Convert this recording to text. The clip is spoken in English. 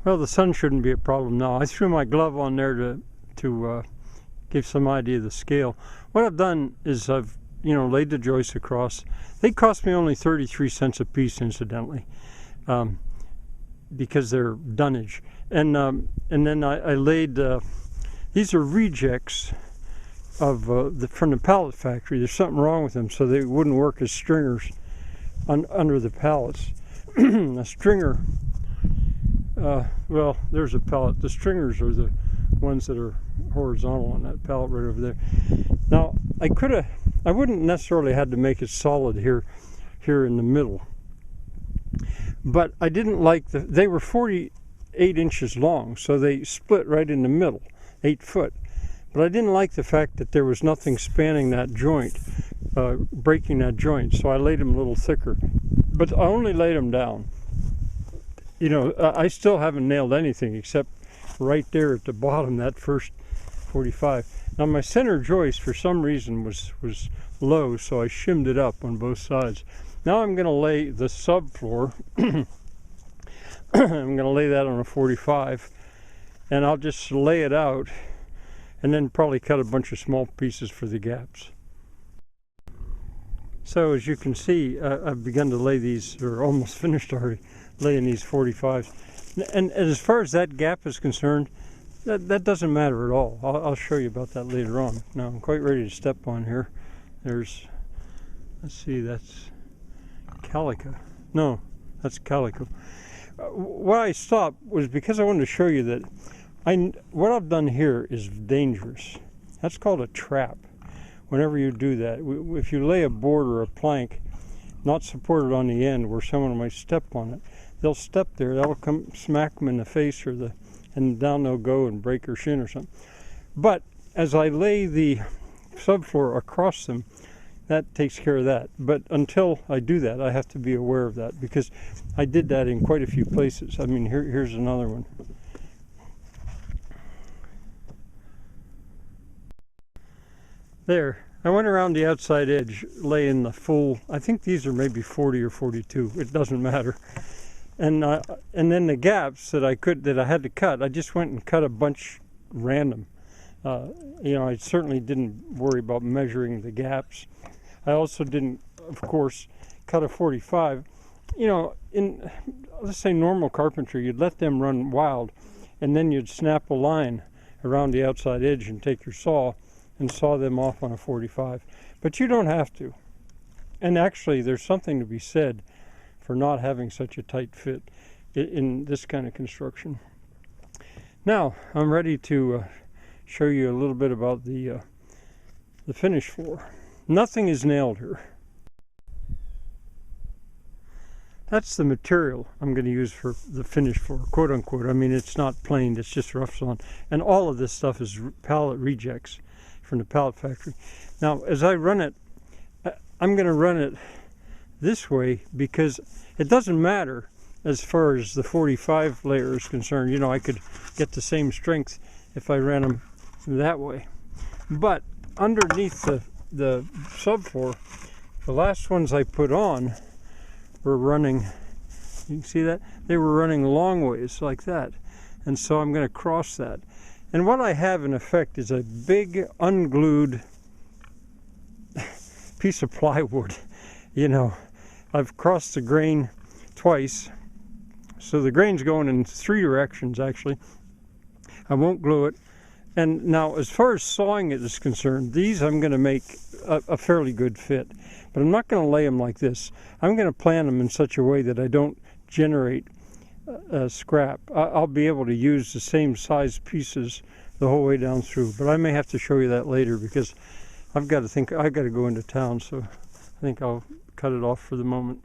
Well, the sun shouldn't be a problem now. I threw my glove on there to give some idea of the scale. What I've done is I've laid the joists across. They cost me only 33 cents a piece, incidentally, because they're dunnage. And then I laid these are rejects of from the pallet factory. There's something wrong with them, so they wouldn't work as stringers under the pallets. A stringer. Well, there's a pallet. The stringers are the ones that are horizontal on that pallet right over there. Now, I wouldn't necessarily had to make it solid here in the middle, but I didn't like they were 48 inches long, so they split right in the middle, 8 foot. But I didn't like the fact that there was nothing spanning that joint, breaking that joint, so I laid them a little thicker. But I only laid them down. I still haven't nailed anything except right there at the bottom, that first 45. Now my center joist for some reason was low, so I shimmed it up on both sides. Now I'm going to lay the subfloor. I'm going to lay that on a 45, and I'll just lay it out and then probably cut a bunch of small pieces for the gaps. So as you can see, I've begun to lay these, or almost finished already, laying these 45s. And as far as that gap is concerned, that doesn't matter at all. I'll show you about that later on. Now I'm quite ready to step on here. Let's see, that's calico. No, that's calico. Why I stopped was because I wanted to show you that what I've done here is dangerous. That's called a trap. Whenever you do that, if you lay a board or a plank not supported on the end where someone might step on it, they'll step there, that'll come smack them in the face, and down they'll go and break their shin or something. But as I lay the subfloor across them, that takes care of that. But until I do that, I have to be aware of that, because I did that in quite a few places. I mean, here's another one. There, I went around the outside edge, laying the full, I think these are maybe 40 or 42, it doesn't matter. And then the gaps that I had to cut, I just went and cut a bunch random. I certainly didn't worry about measuring the gaps. I also didn't, of course, cut a 45. In, let's say, normal carpentry, you'd let them run wild, and then you'd snap a line around the outside edge and take your saw and saw them off on a 45. But you don't have to. And actually, there's something to be said for not having such a tight fit in this kind of construction. Now, I'm ready to show you a little bit about the finish floor. Nothing is nailed here. That's the material I'm going to use for the finish floor, quote unquote. I mean, it's not planed, it's just rough sawn. And all of this stuff is pallet rejects from the pallet factory. Now, as I run it, I'm going to run it this way because it doesn't matter as far as the 45 layer is concerned. I could get the same strength if I ran them that way. But underneath the subfloor, the last ones I put on were running, you can see that? They were running long ways like that. And so I'm going to cross that. And what I have in effect is a big unglued piece of plywood. I've crossed the grain twice, so the grain's going in 3 directions actually. I won't glue it. And now as far as sawing it is concerned, these I'm going to make a fairly good fit, but I'm not going to lay them like this. I'm going to plan them in such a way that I don't generate scrap. I'll be able to use the same size pieces the whole way down through, but I may have to show you that later because I've got to go into town, so I think I'll cut it off for the moment.